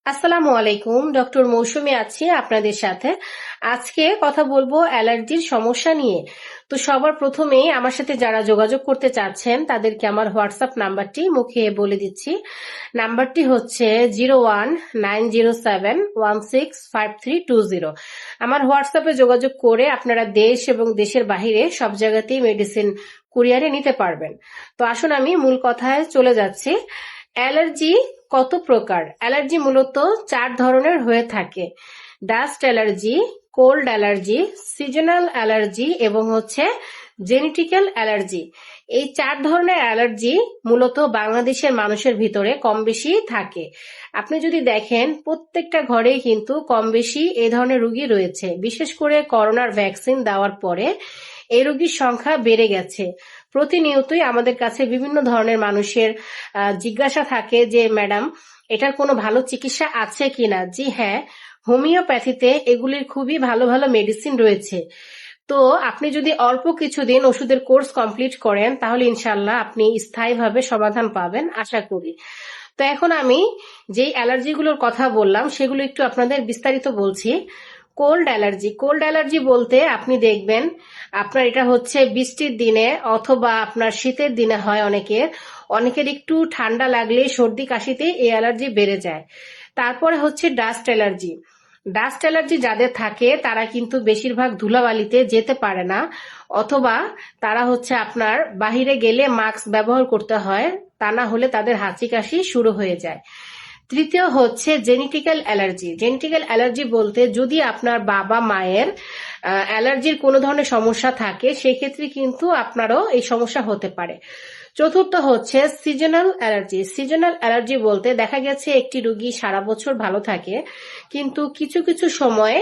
আসসালামু আলাইকুম, ডক্টর মৌসুমী আছি আপনাদের সাথে। আজকে কথা বলবো অ্যালার্জির সমস্যা নিয়ে। তো সবার প্রথমেই আমার সাথে যারা যোগাযোগ করতে চাচ্ছেন তাদেরকে আমার হোয়াটসঅ্যাপ নাম্বারটি মুখে বলে দিচ্ছি। নাম্বারটি হচ্ছে 0190716532 আমার হোয়াটসঅ্যাপে যোগাযোগ করে আপনারা দেশ এবং দেশের বাহিরে সব জায়গাতেই মেডিসিন কুরিয়ারে নিতে পারবেন। তো আসুন আমি মূল কথায় চলে যাচ্ছি। অ্যালার্জি কত প্রকার? অ্যালার্জি মূলত 4 ধরনের হয়ে থাকে: dust allergy, cold allergy, seasonal allergy এবং জেনেটিক্যাল অ্যালার্জি। এই 4 ধরনের অ্যালার্জি মূলত বাংলাদেশের মানুষের ভিতরে কম বেশি থাকে। আপনি যদি দেখেন প্রত্যেকটা ঘরেই কিন্তু কম বেশি এই ধরনের রোগী রয়েছে। বিশেষ করে করোনার ভ্যাকসিন দেওয়ার পরে এই রোগীর সংখ্যা বেড়ে গেছে। প্রতিনিয়তই আমাদের কাছে বিভিন্ন ধরনের মানুষের জিজ্ঞাসা থাকে যে ম্যাডাম, এটার কোনো ভালো চিকিৎসা আছে কিনা? জি হ্যাঁ, হোমিওপ্যাথিতে এগুলির খুবই ভালো ভালো মেডিসিন রয়েছে। তো আপনি যদি অল্প কিছুদিন ওষুধের কোর্স কমপ্লিট করেন তাহলে ইনশাল্লাহ আপনি স্থায়ীভাবে সমাধান পাবেন আশা করি। তো এখন আমি যেই অ্যালার্জিগুলোর কথা বললাম সেগুলো একটু আপনাদের বিস্তারিত বলছি। Cold allergy. কোল্ড অ্যালার্জি বলতে আপনি দেখবেন আপনার এটা হচ্ছে বৃষ্টির দিনে অথবা আপনার শীতের দিনে হয় অনেকের একটু ঠান্ডা লাগলে সর্দি কাশিতে এই অ্যালার্জি বেড়ে যায়। তারপরে হচ্ছে ডাস্ট অ্যালার্জি। ডাস্ট অ্যালার্জি যাদের থাকে তারা কিন্তু বেশিরভাগ ধুলাবালিতে যেতে পারে না, অথবা তারা আপনার বাহিরে গেলে মাস্ক ব্যবহার করতে হয়, তা না হলে তাদের হাঁচি কাশি শুরু হয়ে যায়। তৃতীয় হচ্ছে জেনেটিক্যাল অ্যালার্জি। জেনেটিক্যাল অ্যালার্জি বলতে যদি আপনার বাবা মায়ের অ্যালার্জির কোনো ধরনের সমস্যা থাকে সেক্ষেত্রে কিন্তু আপনারও এই সমস্যা হতে পারে। চতুর্থ হচ্ছে সিজনাল অ্যালার্জি। সিজনাল অ্যালার্জি বলতে দেখা গেছে একটি রোগী সারা বছর ভালো থাকে, কিন্তু কিছু কিছু সময়ে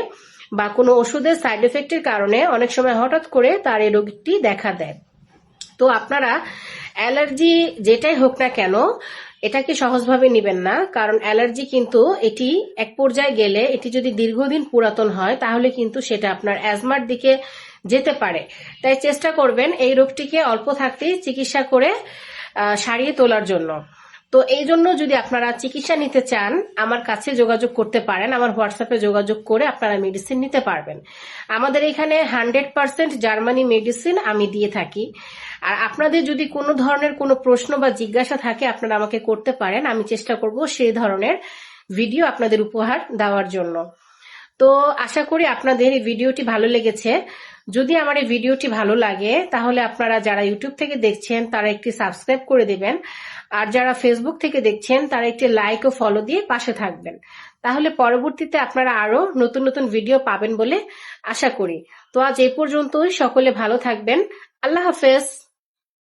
বা কোনো ওষুধের সাইড এফেক্টের কারণে অনেক সময় হঠাৎ করে তার এই রোগটি দেখা দেয়। তো আপনারা অ্যালার্জি যেটাই হোক না কেন এটাকে সহজভাবে নেবেন না, কারণ অ্যালার্জি কিন্তু এটি এক পর্যায়ে গেলে এটি যদি দীর্ঘদিন পুরাতন হয় তাহলে কিন্তু সেটা আপনার অ্যাজমার দিকে যেতে পারে। তাই চেষ্টা করবেন এই রোগটিকে অল্প থাকতেই চিকিৎসা করে সারিয়ে তোলার জন্য। তো এই জন্য যদি আপনারা চিকিৎসা নিতে চান আমার কাছে যোগাযোগ করতে পারেন, আমার হোয়াটসঅ্যাপে যোগাযোগ করে আপনারা মেডিসিন নিতে পারবেন। আমাদের এখানে 100% জার্মানি মেডিসিন আমি দিয়ে থাকি। আর আপনাদের যদি কোনো ধরনের কোনো প্রশ্ন বা জিজ্ঞাসা থাকে আপনারা আমাকে করতে পারেন, আমি চেষ্টা করব সেই ধরনের ভিডিও আপনাদের উপহার দেওয়ার জন্য। তো আশা করি আপনাদের এই ভিডিওটি ভালো লেগেছে। যদি আমার এই ভিডিওটি ভালো লাগে তাহলে আপনারা যারা ইউটিউব থেকে দেখছেন তারা একটি সাবস্ক্রাইব করে দিবেন, আর যারা ফেসবুক থেকে দেখছেন তারা একটি লাইক ও ফলো দিয়ে পাশে থাকবেন। তাহলে পরবর্তীতে আপনারা আরো নতুন নতুন ভিডিও পাবেন বলে আশা করি। তো আজ এই পর্যন্তই, সকলে ভালো থাকবেন। আল্লাহ হাফেজ।